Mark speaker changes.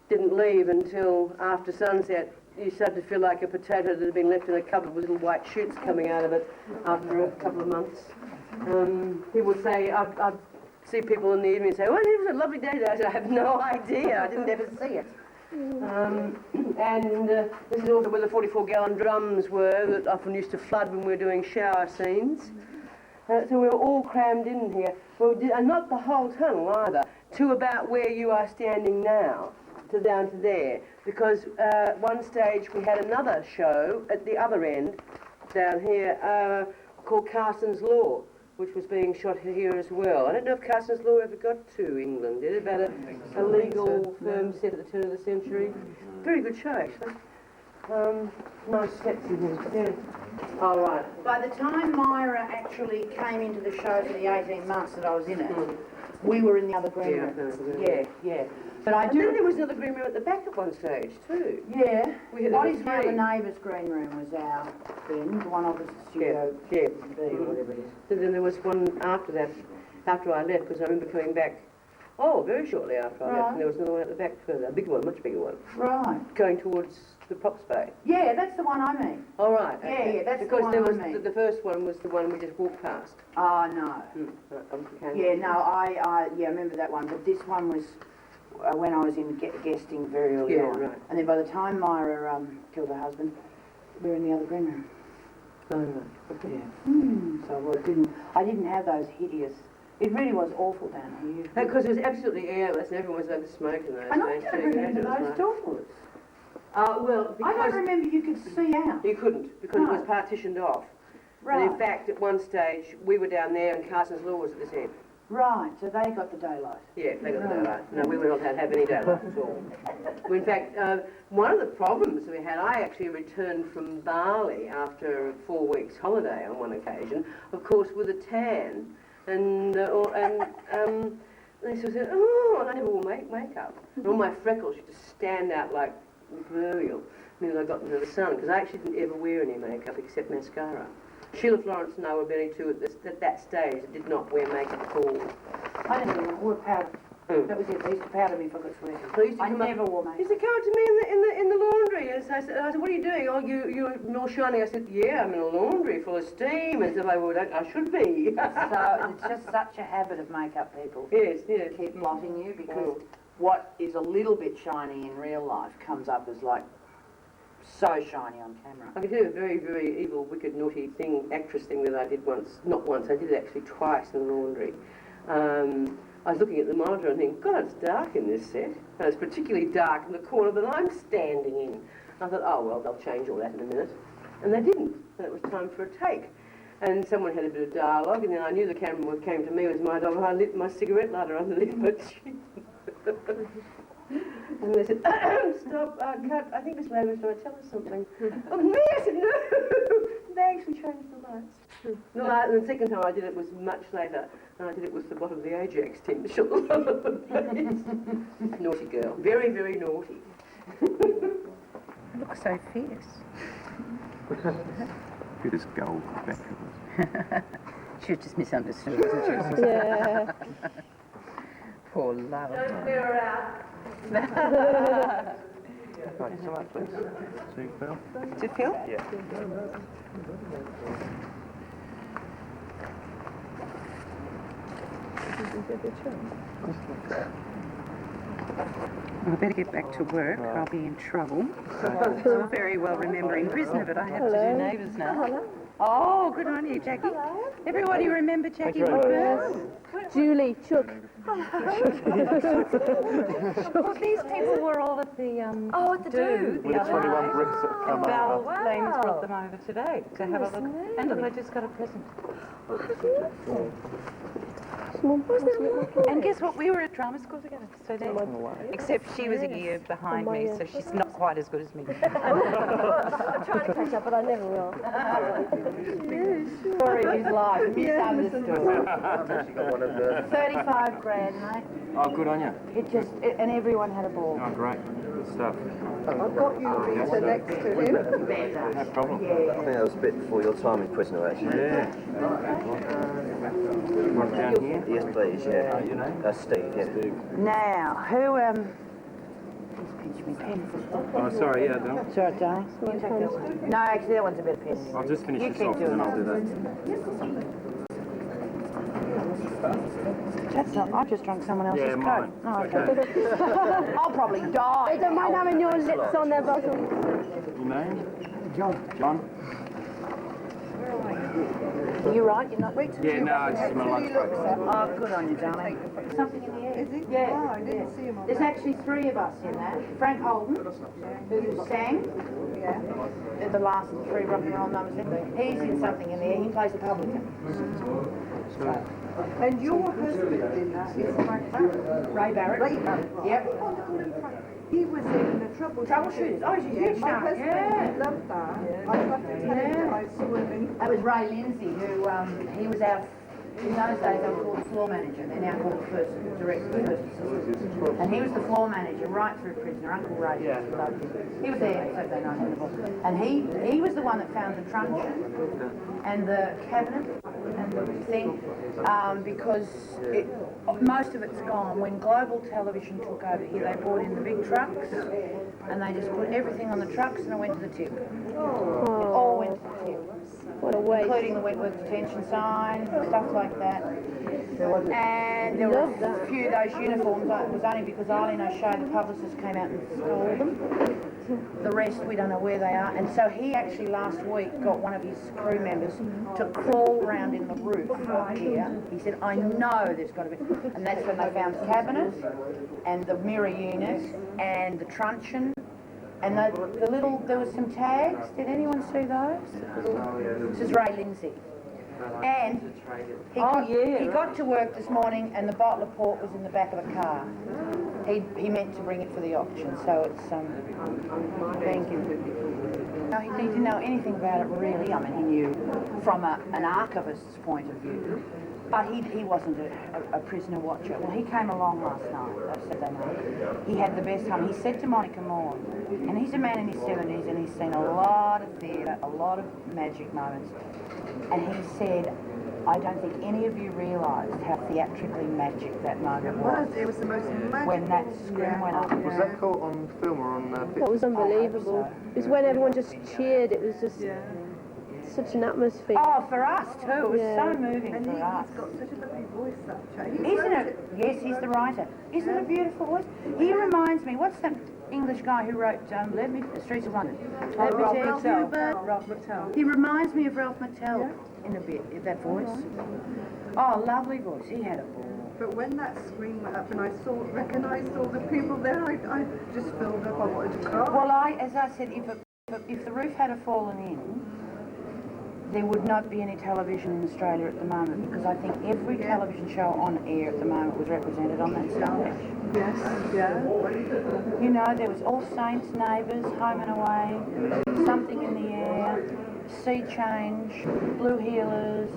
Speaker 1: didn't leave until after sunset. You started to feel like a potato that had been left in a cupboard with little white shoots coming out of it after a couple of months. People would say, I'd see people in the evening and say, well, it was a lovely day today. I said, I have no idea, I didn't ever see it. This is also where the 44-gallon drums were that often used to flood when we were doing shower scenes. So we were all crammed in here. And not the whole tunnel either, to about where you are standing now, to down to there. Because one stage we had another show at the other end, down here, called Carson's Law, which was being shot here as well. I don't know if Carson's Law ever got to England, did it? About a legal firm set at the turn of the century. Very good show, actually. Nice sets in here. Yeah. All right.
Speaker 2: By the time Myra actually came into the show for the 18 months that I was in it, we were in the other green room. Yeah. But I do.
Speaker 1: And then there was another green room at the back at one stage too.
Speaker 2: Yeah. What is now the neighbour's green room was our bin, the one opposite Studio B or whatever it is.
Speaker 1: And then there was one after that, after I left, because I remember coming back, very shortly after I left, and there was another one at the back further, a bigger one, much bigger one.
Speaker 2: Right.
Speaker 1: Going towards the Pops Bay.
Speaker 2: Yeah, that's the one I mean.
Speaker 1: All right. Okay.
Speaker 2: Yeah, that's
Speaker 1: because
Speaker 2: the one
Speaker 1: there was
Speaker 2: I mean.
Speaker 1: The first one was the one we just walked past.
Speaker 2: Oh, no.
Speaker 1: Yeah,
Speaker 2: no, I remember that one, but this one was when I was in guesting very early on.
Speaker 1: Right.
Speaker 2: And then by the time Myra killed her husband, we were in the other green room.
Speaker 1: Oh, right. Okay.
Speaker 2: Yeah. So I didn't have those hideous. It really was awful down here.
Speaker 1: Because it was absolutely airless and everyone was over smoking those days.
Speaker 2: And I don't remember those doors.
Speaker 1: Well, because
Speaker 2: I don't remember you could see out.
Speaker 1: You couldn't, because it was partitioned off.
Speaker 2: Right.
Speaker 1: And in fact, at one stage, we were down there and Carson's Law was at this end.
Speaker 2: Right, so they got the daylight.
Speaker 1: Yeah, they got the daylight. No, we were not allowed to have any daylight at all. In fact, one of the problems we had, I actually returned from Bali after a 4 weeks holiday on one occasion, of course with a tan, and they sort of said, and I never wore makeup. And all my freckles used to stand out like proverbial when I got into the sun, because I actually didn't ever wear any makeup except mascara. Sheila Florence and I were very two at that stage that did not wear makeup at all.
Speaker 2: I never wore powder. That was it. They used to powder me if I got sweaty. I never wore makeup.
Speaker 1: He used to come up to me in the laundry, and I said, what are you doing? Oh, you're all shining. I said, yeah, I'm in a laundry full of steam. And said, I should be.
Speaker 2: So it's just such a habit of makeup people.
Speaker 1: Yes.
Speaker 2: Keep blotting you, because what is a little bit shiny in real life comes up as like so shiny on camera.
Speaker 1: I can tell you a very, very evil, wicked, naughty actress thing that I did once. Not once, I did it actually twice in the laundry. I was looking at the monitor and thinking, God, it's dark in this set. And it's particularly dark in the corner that I'm standing in. I thought, oh, well, they'll change all that in a minute. And they didn't. And it was time for a take. And someone had a bit of dialogue, and then I knew the camera came to me, it was my dog, and I lit my cigarette lighter underneath my chin. And they said, stop, cut, I think Miss Lehman was trying to tell us something. Oh, me? I said, no! They actually changed the lights. And the second time I did it was much later, and I did it with the bottom of the Ajax tin. Naughty girl. Very, very naughty.
Speaker 3: You look so fierce.
Speaker 4: Good as gold back of us.
Speaker 3: She was just misunderstood, wasn't she?
Speaker 5: Yeah.
Speaker 3: Poor love.
Speaker 1: Don't clear her out.
Speaker 4: Right, so much, please. See, Phil?
Speaker 3: To Phil?
Speaker 4: Yeah.
Speaker 3: I better get back to work. I'll be in trouble. It's all very well remembering prisoner, but I have to do neighbours now.
Speaker 5: Hello.
Speaker 3: Oh, good on you, Jackie. Everybody remember Jackie Woodburn?
Speaker 5: Julie, Chuck.
Speaker 3: Well, these people were all at the
Speaker 5: At the do.
Speaker 4: With the 21 bricks that have come
Speaker 3: Val
Speaker 4: over.
Speaker 3: Lane's brought them over today to have a look. And I just got a present. And guess what? We were at drama school together. So there. Except she was a year behind me, so she's not quite as good as me.
Speaker 5: I'm trying to catch up, but I never will.
Speaker 2: Story of his life, misunderstood.
Speaker 4: She got one of the...
Speaker 2: 35 grand, mate.
Speaker 4: Oh, good on you.
Speaker 2: And everyone had a ball.
Speaker 4: Oh, great. Good stuff.
Speaker 1: I've got you, Rita, next to him.
Speaker 4: No problem.
Speaker 6: I think that was a bit before your time in prisoner, actually.
Speaker 4: Yeah. One down here.
Speaker 6: Yes, please, yeah.
Speaker 4: Your name?
Speaker 6: Steve, yeah.
Speaker 2: Now, who, these me pen.
Speaker 4: Oh, sorry, yeah, Del.
Speaker 2: It's all right, darling. You take that one. No, actually, that one's a better pen.
Speaker 4: I'll just finish
Speaker 2: You
Speaker 4: this
Speaker 2: keep
Speaker 4: off and
Speaker 2: doing
Speaker 4: then I'll do that.
Speaker 2: That's not. I've just drunk someone else's
Speaker 4: Yeah,
Speaker 2: coke.
Speaker 4: mine.
Speaker 2: Oh, okay. I'll probably die.
Speaker 5: They don't mind having your lips on their bottom.
Speaker 4: Your name? John.
Speaker 2: Are you right? You're not.
Speaker 4: Yeah, no, it's my lunch break.
Speaker 2: Oh, good on you, darling. Something in the air. Is it? Yeah.
Speaker 7: Oh, I didn't see him on
Speaker 2: There's actually 3 of us in that. Frank Holden, who sang the last 3 rock and roll numbers. He's in something in there. He plays the publican.
Speaker 7: And your husband in that is Frank Barrett.
Speaker 2: Ray Barrett.
Speaker 7: Ray Barrett.
Speaker 2: Yep.
Speaker 7: He was in the
Speaker 2: Troubleshooters. Oh, he's a huge
Speaker 7: My
Speaker 2: star.
Speaker 7: husband
Speaker 2: Yeah.
Speaker 7: loved that. I've got to tell him that I saw him in.
Speaker 2: That was Ray Lindsay, who he was our. In those days, they were called the floor manager. They're now called the first assistant. And he was the floor manager right through Prisoner. Uncle Ray. Yeah. He was there Saturday night in the book. And he was the one that found the truncheon and the cabinet and the thing, because most of it's gone. When Global Television took over here, they brought in the big trucks and they just put everything on the trucks and it went to the tip. It all went to the tip.
Speaker 5: What a waste.
Speaker 2: Including the Wentworth detention sign, stuff like that. And there were a few of those uniforms. It was only because Eileen O'Shea, the publicist, came out and stole them. The rest, we don't know where they are. And so he actually last week got one of his crew members to crawl around in the roof here. He said, I know there's got to be. And that's when they found the cabinet and the mirror unit and the truncheon. And the little, there was some tags. Did anyone see those? This is Ray Lindsay. And he got to work this morning and the bottle of port was in the back of the car. He meant to bring it for the auction, so it's thank you. No, he didn't know anything about it really. I mean, he knew from an archivist's point of view. But he wasn't a prisoner watcher. Well, he came along last night, Saturday night. He had the best time. He said to Monica Moore, and he's a man in his 70s and he's seen a lot of theatre, a lot of magic moments. And he said, I don't think any of you realised how theatrically magic that moment was.
Speaker 7: It was the most magical.
Speaker 2: When that screen went up.
Speaker 4: Was that caught on film or on
Speaker 5: That
Speaker 4: picture?
Speaker 5: was unbelievable. It was when everyone just cheered. It was just such an atmosphere.
Speaker 2: Oh, for us too. It was so moving
Speaker 7: And
Speaker 2: for us.
Speaker 7: he's got such a lovely voice, that chap.
Speaker 2: Isn't it? Yes, he's the writer. Isn't it a beautiful voice? He reminds me, what's that English guy who wrote Streets of London? Let me tell you so.
Speaker 7: Ralph McTell.
Speaker 2: He reminds me of Ralph McTell in a bit, that voice. Oh, lovely voice. He had a ball.
Speaker 7: But when that screen went up and I recognised all the people there, I just filled up. I wanted to cry.
Speaker 2: Well, as I said, if the roof had fallen in, there would not be any television in Australia at the moment, because I think every television show on air at the moment was represented on that stage.
Speaker 7: Yes, yeah.
Speaker 2: You know, there was All Saints, Neighbours, Home and Away, Something in the Air, Sea Change, Blue Healers,